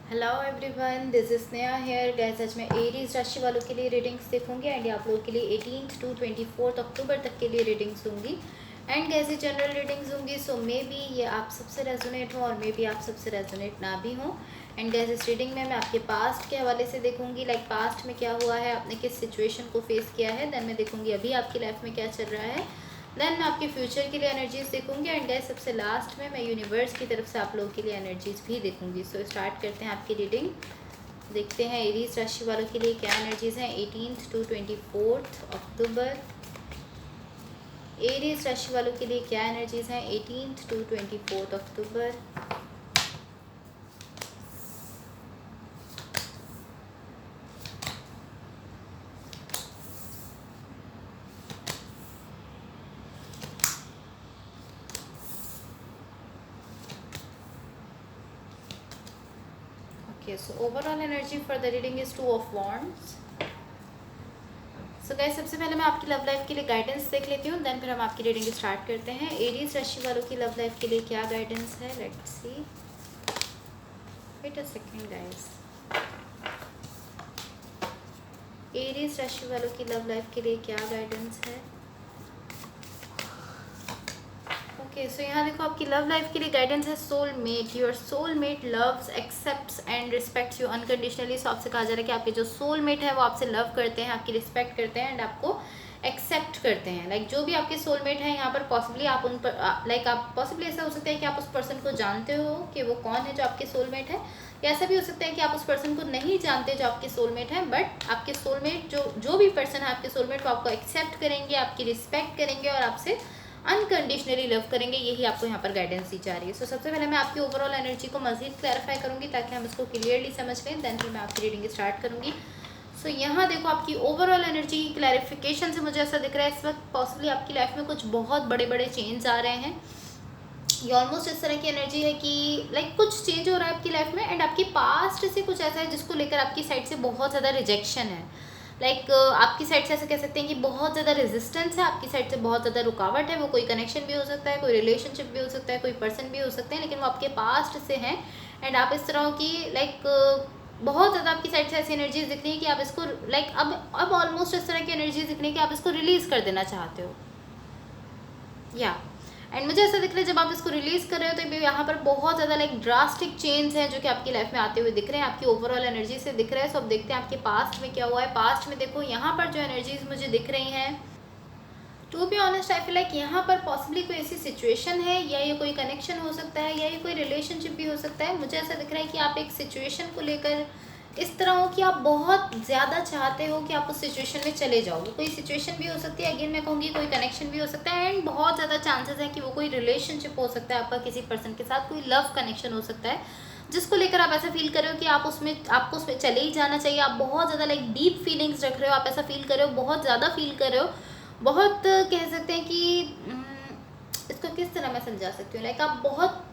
Hello everyone, this is Sneha hair guys. आज मैं Aries राशि वालों के लिए रीडिंग्स देखूंगी एंड आप लोगों के लिए 18 टू 24 अक्टूबर तक के लिए रीडिंग्स दूंगी एंड कैसे जनरल रीडिंग्स दूंगी। सो मे बी ये आप सबसे रेजोनेट हो और मे बी आप सबसे रेजोनेट ना भी हो। एंड गैस इस रीडिंग में मैं आपके पास्ट के हवाले से देखूंगी, लाइक पास्ट में क्या हुआ है, आपने किस सिचुएशन को फेस किया है। देन मैं देखूंगी अभी आपकी लाइफ में क्या चल रहा है। देन मैं आपके फ्यूचर के लिए एनर्जीज देखूंगी एंड गैस सबसे लास्ट में मैं यूनिवर्स की तरफ से आप लोगों के लिए एनर्जीज भी देखूंगी। सो स्टार्ट करते हैं आपकी रीडिंग। देखते हैं एरीज राशि वालों के लिए क्या एनर्जीज हैं 18 टू 24 अक्टूबर। एरीज राशि वालों के लिए क्या एनर्जीज हैं 18 to 24 October. Okay, so overall energy for the reading is 2 of Wands. So guys सबसे पहले मैं आपकी लव लाइफ के लिए गाइडेंस देख लेती हूँ, देन फिर हम आपकी रीडिंग स्टार्ट करते हैं। एरीज राशि वालों की लव लाइफ के लिए क्या गाइडेंस है, let's see. Wait a second guys. Aries राशि वालों की लव लाइफ के लिए क्या गाइडेंस है। ओके, सो यहाँ देखो आपकी लव लाइफ के लिए गाइडेंस है soulmate. Your soulmate loves, accepts and respects you unconditionally. So आपसे कहा जा रहा है कि आपके जो सोलमेट है वो आपसे लव करते हैं, आपकी रिस्पेक्ट करते हैं एंड आपको एक्सेप्ट करते हैं। लाइक जो भी आपके सोलमेट हैं यहाँ पर पॉसिबली आप उन पर लाइक आप पॉसिबली ऐसा हो सकता है कि आप उस पर्सन को जानते हो कि वो कौन है जो आपके सोलमेट है, या ऐसा भी हो सकता है कि आप उस पर्सन को नहीं जानते जो आपके सोलमेट है, बट आपके सोलमेट जो भी पर्सन है आपके सोलमेट वो आपको एक्सेप्ट करेंगे, आपकी रिस्पेक्ट करेंगे और आपसे अनकंडीशनली लव करेंगे। यही आपको यहाँ पर गाइडेंस दी जा रही है। सो सबसे पहले मैं आपकी ओवरऑल एनर्जी को मजीद क्लैरिफाई करूँगी ताकि हम इसको क्लियरली समझ लें, देन फिर मैं आपकी रीडिंग स्टार्ट करूँगी। सो यहाँ देखो आपकी ओवरऑल एनर्जी की क्लैरिफिकेशन से मुझे ऐसा दिख रहा है इस वक्त पॉसिबली आपकी लाइफ में कुछ बहुत बड़े बड़े चेंज आ रहे हैं। ये ऑलमोस्ट इस तरह की एनर्जी है कि लाइक कुछ चेंज हो रहा है आपकी लाइफ में एंड आपकी पास्ट से कुछ ऐसा है जिसको लेकर आपकी साइड से बहुत ज़्यादा रिजेक्शन है। लाइक आपकी साइड से ऐसा कह सकते हैं कि बहुत ज़्यादा रेजिस्टेंस है, आपकी साइड से बहुत ज़्यादा रुकावट है। वो कोई कनेक्शन भी हो सकता है, कोई रिलेशनशिप भी हो सकता है, कोई पर्सन भी हो सकते हैं, लेकिन वो आपके पास्ट से हैं एंड आप इस तरह की लाइक बहुत ज़्यादा आपकी साइड से ऐसी एनर्जीज दिख रही है कि आप इसको लाइक अब ऑलमोस्ट इस तरह की एनर्जीज दिख रही है कि आप इसको रिलीज़ कर देना चाहते हो या एंड मुझे ऐसा दिख रहा है जब आप इसको रिलीज़ कर रहे हो तो यहाँ पर बहुत ज़्यादा लाइक ड्रास्टिक चेंज हैं जो कि आपकी लाइफ में आते हुए दिख रहे हैं, आपकी ओवरऑल एनर्जी से दिख रहा है। सो अब देखते हैं आपके पास्ट में क्या हुआ है। पास्ट में देखो यहाँ पर जो एनर्जीज मुझे दिख रही हैं, to be honest I feel like यहाँ पर पॉसिबली कोई ऐसी सिचुएशन है या ये कोई कनेक्शन हो सकता है या ये कोई रिलेशनशिप भी हो सकता है। मुझे ऐसा दिख रहा है कि आप एक सिचुएशन को लेकर इस तरह हो कि आप बहुत ज़्यादा चाहते हो कि आप उस सिचुएशन में चले जाओ। वो कोई सिचुएशन भी हो सकती है, अगेन मैं कहूँगी कोई कनेक्शन भी हो सकता है एंड बहुत ज़्यादा चांसेस है कि वो कोई रिलेशनशिप हो सकता है आपका किसी पर्सन के साथ, कोई लव कनेक्शन हो सकता है जिसको लेकर आप ऐसा फील कर रहे हो कि आप उसमें आपको उसमें चले ही जाना चाहिए। आप बहुत ज़्यादा लाइक डीप फीलिंग्स रख रहे हो, आप ऐसा फील कर रहे हो, बहुत ज़्यादा फील कर रहे हो, बहुत कह सकते हैं कि इसको किस तरह मैं समझा सकती हूँ, लाइक आप बहुत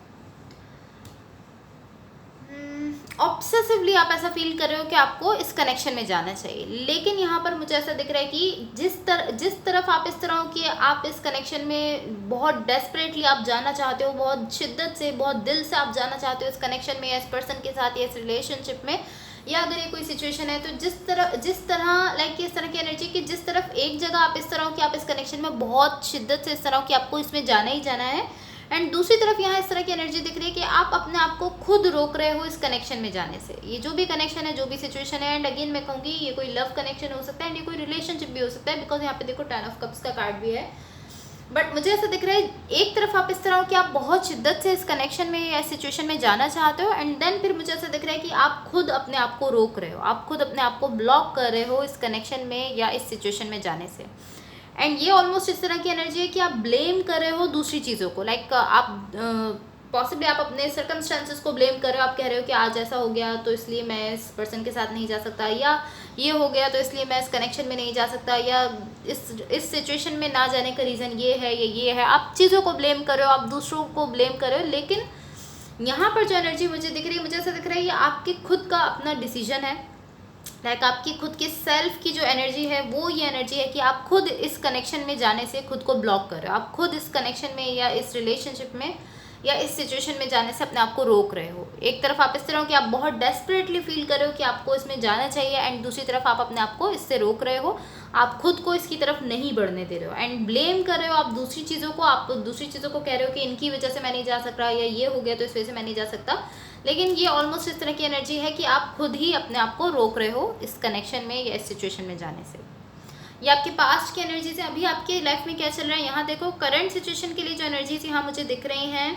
ऑब्सेसिवली आप ऐसा फील कर रहे हो कि आपको इस कनेक्शन में जाना चाहिए। लेकिन यहाँ पर मुझे ऐसा दिख रहा है कि जिस तरफ आप इस तरह हो कि आप इस कनेक्शन में बहुत डेस्परेटली आप जाना चाहते हो, बहुत शिद्दत से, बहुत दिल से आप जाना चाहते हो इस कनेक्शन में या इस पर्सन के साथ या इस रिलेशनशिप में, या अगर ये कोई सिचुएशन है तो जिस तरह लाइक इस तरह की एनर्जी कि जिस तरफ एक जगह आप इस तरह हो कि आप इस कनेक्शन में बहुत शिद्दत से इस तरह हो कि आपको इसमें जाना ही जाना है, एंड दूसरी तरफ यहाँ इस तरह की एनर्जी दिख रही है कि आप अपने आप को खुद रोक रहे हो इस कनेक्शन में जाने से। ये जो भी कनेक्शन है, जो भी सिचुएशन है, एंड अगेन मैं कहूँगी ये कोई लव कनेक्शन हो सकता है एंड ये कोई रिलेशनशिप भी हो सकता है, बिकॉज यहाँ पे देखो 10 ऑफ कप्स का कार्ड भी है। बट मुझे ऐसा दिख रहा है एक तरफ आप इस तरह हो कि आप बहुत शिद्दत से इस कनेक्शन में या सिचुएशन में जाना चाहते हो एंड देन फिर मुझे ऐसा दिख रहा है कि आप खुद अपने आप को रोक रहे हो, आप खुद अपने आप को ब्लॉक कर रहे हो इस कनेक्शन में या इस सिचुएशन में जाने से। एंड ये ऑलमोस्ट इस तरह की एनर्जी है कि आप ब्लेम कर रहे हो दूसरी चीज़ों को, लाइक आप पॉसिबली आप अपने सर्कमस्टांसेस को ब्लेम कर रहे हो। आप कह रहे हो कि आज ऐसा हो गया तो इसलिए मैं इस पर्सन के साथ नहीं जा सकता, या ये हो गया तो इसलिए मैं इस कनेक्शन में नहीं जा सकता, या इस सिचुएशन में ना जाने का रीज़न ये है या ये है। आप चीज़ों को ब्लेम कर रहे हो, आप दूसरों को ब्लेम कर रहे हो, लेकिन यहाँ पर जो एनर्जी मुझे दिख रही है, मुझे ऐसा दिख रहा है ये आपके खुद का अपना डिसीजन है। लाइक आपकी खुद की सेल्फ की जो एनर्जी है वो ये एनर्जी है कि आप खुद इस कनेक्शन में जाने से खुद को ब्लॉक कर रहे हो, आप खुद इस कनेक्शन में या इस रिलेशनशिप में या इस सिचुएशन में जाने से अपने आप को रोक रहे हो। एक तरफ आप इस तरह हो कि आप बहुत डेस्परेटली फील कर रहे हो कि आपको इसमें जाना चाहिए, एंड दूसरी तरफ आप अपने आप को इससे रोक रहे हो, आप खुद को इसकी तरफ नहीं बढ़ने दे रहे हो, एंड ब्लेम कर रहे हो आप दूसरी चीज़ों को। आप दूसरी चीज़ों को कह रहे हो कि इनकी वजह से मैं नहीं जा सक रहा, या ये हो गया तो इस वजह से मैं नहीं जा सकता। लेकिन ये ऑलमोस्ट इस तरह की एनर्जी है कि आप खुद ही अपने आप को रोक रहे हो इस कनेक्शन में या इस सिचुएशन में जाने से। ये आपके पास्ट की एनर्जीज है। अभी आपके लाइफ में क्या चल रहा है, यहाँ देखो करंट सिचुएशन के लिए जो एनर्जीज यहाँ मुझे दिख रही हैं,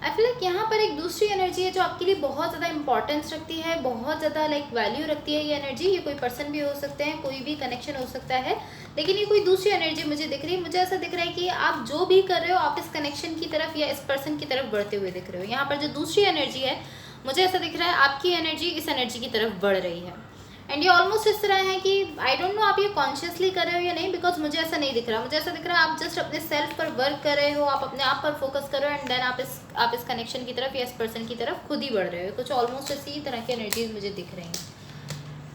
आई फील लाइक यहाँ पर एक दूसरी एनर्जी है जो आपके लिए बहुत ज़्यादा इंपॉर्टेंस रखती है, बहुत ज़्यादा लाइक वैल्यू रखती है ये एनर्जी। ये कोई पर्सन भी हो सकते हैं, कोई भी कनेक्शन हो सकता है, लेकिन ये कोई दूसरी एनर्जी मुझे दिख रही है। मुझे ऐसा दिख रहा है कि आप जो भी कर रहे हो आप इस कनेक्शन की तरफ या इस पर्सन की तरफ बढ़ते हुए दिख रहे हो। यहाँ पर जो दूसरी एनर्जी है मुझे ऐसा दिख रहा है आपकी एनर्जी इस एनर्जी की तरफ बढ़ रही है, एंड ये ऑलमोस्ट इस तरह है कि आई डोंट नो आप ये कॉन्शियसली कर रहे हो या नहीं, बिकॉज मुझे ऐसा नहीं दिख रहा। मुझे ऐसा दिख रहा है आप जस्ट अपने सेल्फ पर वर्क कर रहे हो, आप अपने आप पर फोकस कर रहे हो, एंड देन आप इस कनेक्शन की तरफ या इस पर्सन की तरफ खुद ही बढ़ रहे हो। कुछ ऑलमोस्ट इसी तरह की एनर्जीज मुझे दिख रही हैं,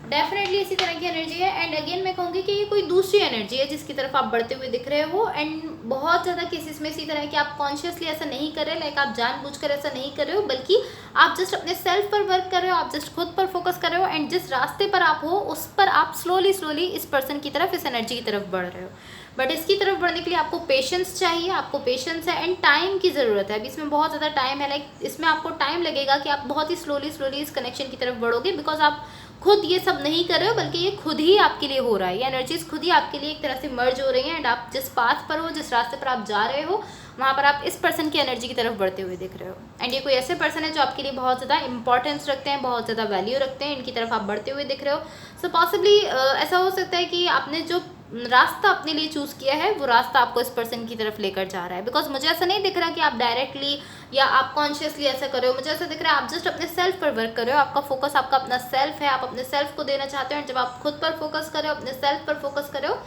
डेफिनेटली इसी तरह की एनर्जी है। एंड अगेन मैं कहूँगी कि ये कोई दूसरी एनर्जी है जिसकी तरफ आप बढ़ते हुए दिख रहे हो, एंड बहुत ज़्यादा केसेस में इसी तरह है कि आप कॉन्शियसली ऐसा नहीं कर रहे, लाइक आप जानबूझकर ऐसा नहीं कर रहे हो, बल्कि आप जस्ट अपने सेल्फ पर वर्क कर रहे हो, आप जस्ट खुद पर फोकस कर रहे हो, एंड जिस रास्ते पर आप हो उस पर आप स्लोली इस पर्सन की तरफ, इस एनर्जी की तरफ बढ़ रहे हो। बट इसकी तरफ बढ़ने के लिए आपको पेशेंस चाहिए, आपको पेशेंस है एंड टाइम की ज़रूरत है। अभी इसमें बहुत ज़्यादा टाइम है, लाइक इसमें आपको टाइम लगेगा कि आप बहुत ही स्लोली इस कनेक्शन की तरफ बढ़ोगे, बिकॉज आप खुद ये सब नहीं कर रहे हो, बल्कि ये खुद ही आपके लिए हो रहा है। ये एनर्जीज खुद ही आपके लिए एक तरह से मर्ज हो रही हैं, एंड आप जिस पाथ पर हो, जिस रास्ते पर आप जा रहे हो, वहाँ पर आप इस पर्सन की एनर्जी की तरफ बढ़ते हुए दिख रहे हो। एंड ये कोई ऐसे पर्सन है जो आपके लिए बहुत ज़्यादा इंपॉर्टेंस रखते हैं, बहुत ज़्यादा वैल्यू रखते हैं, इनकी तरफ आप बढ़ते हुए दिख रहे हो। सो पॉसिबली ऐसा हो सकता है कि आपने जो रास्ता अपने लिए चूज़ किया है वो रास्ता आपको इस पर्सन की तरफ लेकर जा रहा है, बिकॉज मुझे ऐसा नहीं दिख रहा कि आप डायरेक्टली या आप कॉन्शियसली ऐसा कर रहे हो। मुझे ऐसा दिख रहा है आप जस्ट अपने सेल्फ पर वर्क कर रहे हो, आपका फोकस आपका अपना सेल्फ है, आप अपने सेल्फ को देना चाहते हो, एंड जब आप खुद पर फोकस कर रहे हो, अपने सेल्फ पर फोकस कर रहे हो,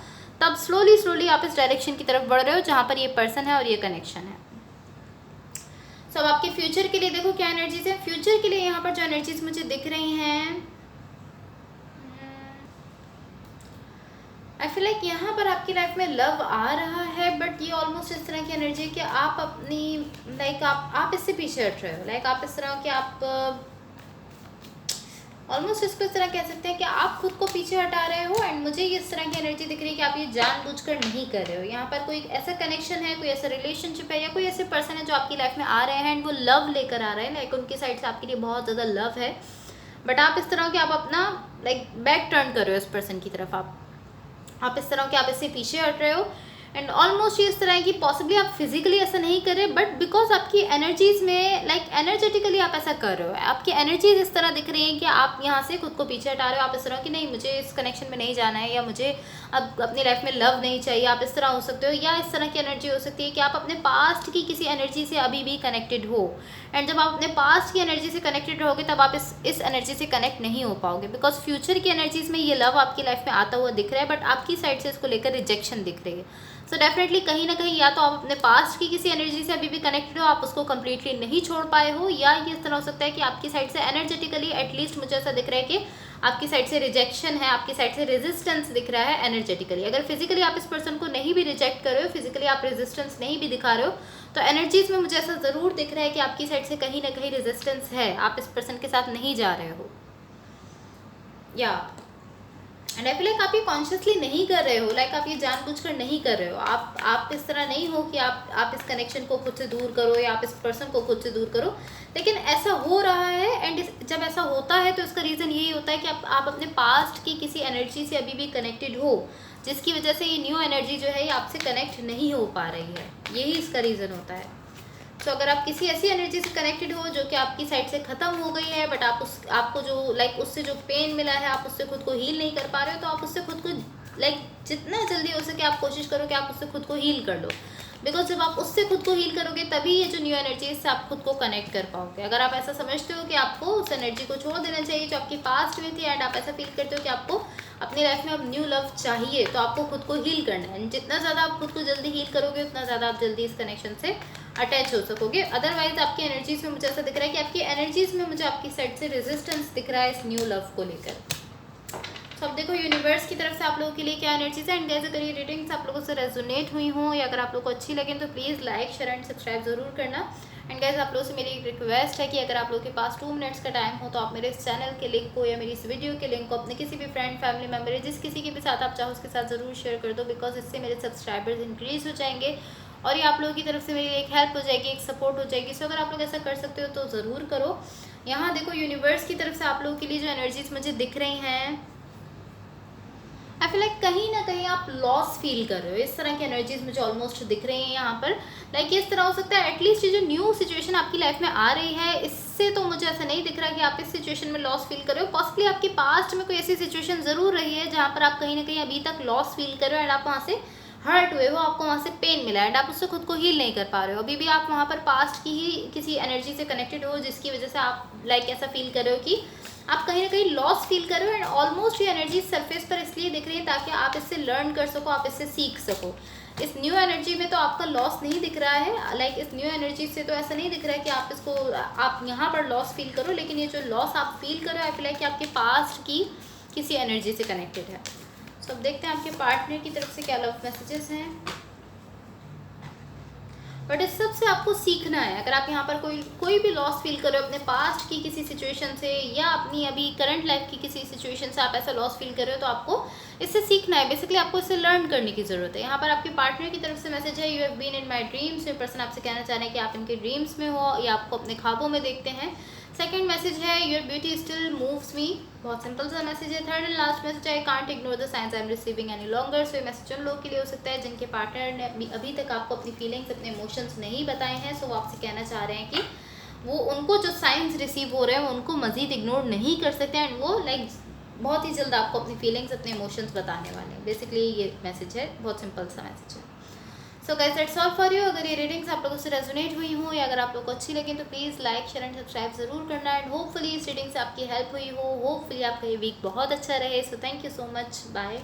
तब स्लोली आप इस डायरेक्शन की तरफ बढ़ रहे हो जहाँ पर ये पर्सन है और ये कनेक्शन है। सो अब आपके फ्यूचर के लिए देखो क्या एनर्जीज है। फ्यूचर के लिए यहाँ पर जो एनर्जीज मुझे दिख रही हैं, आई फील लाइक यहाँ पर आपकी लाइफ में लव आ रहा है, बट ये ऑलमोस्ट इस तरह की एनर्जी है कि आप अपनी लाइक आप इससे पीछे हट रहे हो। लाइक आप इस तरह कि आप ऑलमोस्ट इसको इस तरह कह सकते हैं कि आप खुद को पीछे हटा रहे हो, एंड मुझे इस तरह की एनर्जी दिख रही है कि आप ये जानबूझकर नहीं कर रहे हो। यहाँ पर कोई ऐसा कनेक्शन है, कोई ऐसा रिलेशनशिप है, या कोई ऐसे पर्सन है जो आपकी लाइफ में आ रहे हैं एंड वो लव लेकर आ रहे हैं, लाइक उनकी साइड से आपके लिए बहुत ज़्यादा लव है, बट आप इस तरह कि आप अपना लाइक बैक टर्न कर रहे हो इस पर्सन की तरफ। आप इस तरह के आप इससे पीछे हट रहे हो, एंड ऑलमोस्ट ये इस तरह है कि पॉसिबली आप फिजिकली ऐसा नहीं कर रहे, बट बिकॉज आपकी एनर्जीज में लाइक एनर्जेटिकली आप ऐसा कर रहे हो। आपकी एनर्जीज इस तरह दिख रही हैं कि आप यहाँ से खुद को पीछे हटा रहे हो। आप इस तरह कि नहीं, मुझे इस कनेक्शन में नहीं जाना है, या मुझे अब अपनी लाइफ में लव नहीं चाहिए, आप इस तरह हो सकते हो। या इस तरह की एनर्जी हो सकती है कि आप अपने पास्ट की किसी एनर्जी से अभी भी कनेक्टेड हो, एंड जब आप अपने पास्ट की एनर्जी से कनेक्टेड रहोगे तब आप इस एनर्जी से कनेक्ट नहीं हो पाओगे, बिकॉज फ्यूचर की एनर्जीज में ये लव आपकी लाइफ में आता हुआ दिख रहा है, बट आपकी साइड से इसको लेकर रिजेक्शन दिख रही है। सो डेफिनेटली कहीं ना कहीं या तो आप अपने पास्ट की किसी एनर्जी से अभी भी कनेक्टेड हो, आप उसको कम्प्लीटली नहीं छोड़ पाए हो, या ये इस तरह हो सकता है कि आपकी साइड से एनर्जेटिकली एटलीस्ट मुझे ऐसा दिख रहा है कि आपकी साइड से रिजेक्शन है, आपकी साइड से रेजिस्टेंस दिख रहा है एनर्जेटिकली। अगर फिजिकली आप इस पर्सन को नहीं भी रिजेक्ट कर रहे हो, फिजिकली आप रेजिस्टेंस नहीं भी दिखा रहे हो, तो एनर्जीज में मुझे ऐसा ज़रूर दिख रहा है कि आपकी साइड से कहीं ना कहीं रेजिस्टेंस है, आप इस पर्सन के साथ नहीं जा रहे हो। या एंड आई फील लाइक आप ये कॉन्शियसली नहीं कर रहे हो, लाइक आप ये जानबूझकर नहीं कर रहे हो। आप इस तरह नहीं हो कि आप इस कनेक्शन को खुद से दूर करो, या आप इस पर्सन को खुद से दूर करो, लेकिन ऐसा हो रहा है। एंड जब ऐसा होता है तो इसका रीज़न यही होता है कि आप अपने पास्ट की किसी एनर्जी से अभी भी कनेक्टेड हो, जिसकी वजह से ये न्यू एनर्जी जो है ये आपसे कनेक्ट नहीं हो पा रही है। यही इसका रीज़न होता है। तो अगर आप किसी ऐसी एनर्जी से कनेक्टेड हो जो कि आपकी साइड से ख़त्म हो गई है, बट आपको जो लाइक उससे जो पेन मिला है आप उससे खुद को हील नहीं कर पा रहे हो, तो आप उससे खुद को लाइक जितना जल्दी हो सके आप कोशिश करो कि आप उससे खुद को हील कर लो, बिकॉज जब आप उससे खुद को हील करोगे तभी ये जो न्यू एनर्जी है इससे आप खुद को कनेक्ट कर पाओगे। अगर आप ऐसा समझते हो कि आपको उस एनर्जी को छोड़ देना चाहिए जो आपकी पास्ट में थी, एंड आप ऐसा फील करते हो कि आपको अपनी लाइफ में अब न्यू लव चाहिए, तो आपको खुद को हील करना है। जितना ज़्यादा आप खुद को जल्दी हील करोगे उतना ज़्यादा आप जल्दी इस कनेक्शन से अटैच हो सकोगे। अदरवाइज आपकी एनर्जीज़ में मुझे ऐसा दिख रहा है कि आपकी एनर्जीज़ में मुझे आपकी साइड से रेजिस्टेंस दिख रहा है इस न्यू लव को लेकर। सो अब देखो यूनिवर्स की तरफ से आप लोगों के लिए क्या एनर्जीज है। एंड गाइस अगर ये रीडिंग्स आप लोगों से रेजोनेट हुई हों या अगर आप लोगों को अच्छी लगे तो please like share and subscribe ज़रूर करना। एंड गाइस आप लोगों से मेरी एक रिक्वेस्ट है कि अगर आप लोगों के पास 2 मिनट्स का टाइम हो तो आप मेरे इस चैनल के लिंक को या मेरी इस वीडियो के लिंक को अपने किसी भी फ्रेंड फैमिली मेम्बर या जिस किसी के भी साथ आप चाहो उसके साथ ज़रूर शेयर कर दो, बिकॉज इससे मेरे सब्सक्राइबर्स इंक्रीज़ हो जाएंगे और ये आप लोगों की तरफ से मेरी एक हेल्प हो जाएगी, एक सपोर्ट हो जाएगी। सो अगर आप लोग ऐसा कर सकते हो तो ज़रूर करो। यहाँ देखो यूनिवर्स की तरफ से आप लोगों के लिए जो एनर्जीज मुझे दिख रही हैं, आई फील लाइक कहीं ना कहीं आप लॉस फील कर रहे हो। इस तरह की एनर्जीज मुझे ऑलमोस्ट दिख रही हैं यहाँ पर। लाइक इस तरह हो सकता है एटलीस्ट ये जो न्यू सिचुएशन आपकी लाइफ में आ रही है, इससे तो मुझे ऐसा नहीं दिख रहा कि आप इस सिचुएशन में लॉस फील कर रहे हो। पॉसिबली आपके पास्ट में कोई ऐसी सिचुएशन ज़रूर रही है जहाँ पर आप कहीं ना कहीं अभी तक लॉस फील कर रहे हो एंड आप वहाँ से हर्ट हुए हो, आपको वहाँ से पेन मिला एंड आप उससे खुद को हील नहीं कर पा रहे हो। अभी भी आप वहाँ पर पास्ट की ही किसी एनर्जी से कनेक्टेड हो जिसकी वजह से आप लाइक ऐसा फील कर रहे हो कि आप कहीं ना कहीं लॉस फील कर रहे हो। एंड ऑलमोस्ट ये एनर्जी सरफेस पर इसलिए दिख रही है ताकि आप इससे लर्न कर सको, आप इससे सीख सको। इस न्यू एनर्जी में तो आपका लॉस नहीं दिख रहा है। लाइक इस न्यू एनर्जी से तो ऐसा नहीं दिख रहा है कि आप इसको आप यहाँ पर लॉस फील करो, लेकिन ये जो लॉस आप फील कर रहे हो आई फील लाइक कि आपके पास्ट की किसी एनर्जी से कनेक्टेड है। सो अब देखते हैं आपके पार्टनर की तरफ से क्या लव मैसेजेस हैं। बट इस सब से आपको सीखना है। अगर आप यहाँ पर कोई भी लॉस फील कर रहे हो अपने पास्ट की किसी सिचुएशन से या अपनी अभी करंट लाइफ की किसी सिचुएशन से आप ऐसा लॉस फील कर रहे हो तो आपको इससे सीखना है। बेसिकली आपको इससे लर्न करने की ज़रूरत है। यहाँ पर आपके पार्टनर की तरफ से मैसेज है, you have been in my dreams. ये पर्सन आपसे कहना चाह रहे हैं कि आप इनके ड्रीम्स में हो या आपको अपने ख्वाबों में देखते हैं। सेकंड मैसेज है, योर ब्यूटी स्टिल मूव्स मी। बहुत सिंपल सा मैसेज है। थर्ड एंड लास्ट मैसेज है, I can't ignore the signs I am receiving any longer. So ये मैसेज उन लोगों के लिए हो सकता है जिनके पार्टनर ने अभी तक आपको अपनी फीलिंग्स, अपने इमोशंस नहीं बताए हैं। सो वो आपसे कहना चाह रहे हैं कि वो उनको जो साइंस रिसीव हो रहे हैं उनको मज़ीद इग्नोर नहीं कर सकते एंड वो लाइक बहुत ही जल्द आपको अपनी फीलिंग्स, अपने इमोशंस बताने वाले हैं। बेसिकली ये मैसेज है, बहुत सिंपल सा मैसेज है। So guys that's all for you. अगर ये रीडिंग्स आप लोगों से रेजोनेट हुई हो या अगर आप लोगों को अच्छी लगी तो please like share and subscribe ज़रूर करना। एंड होपफुली इस रीडिंग से आपकी हेल्प हुई हो, होपफुली आपका ये वीक बहुत अच्छा रहे। So thank you so much, bye.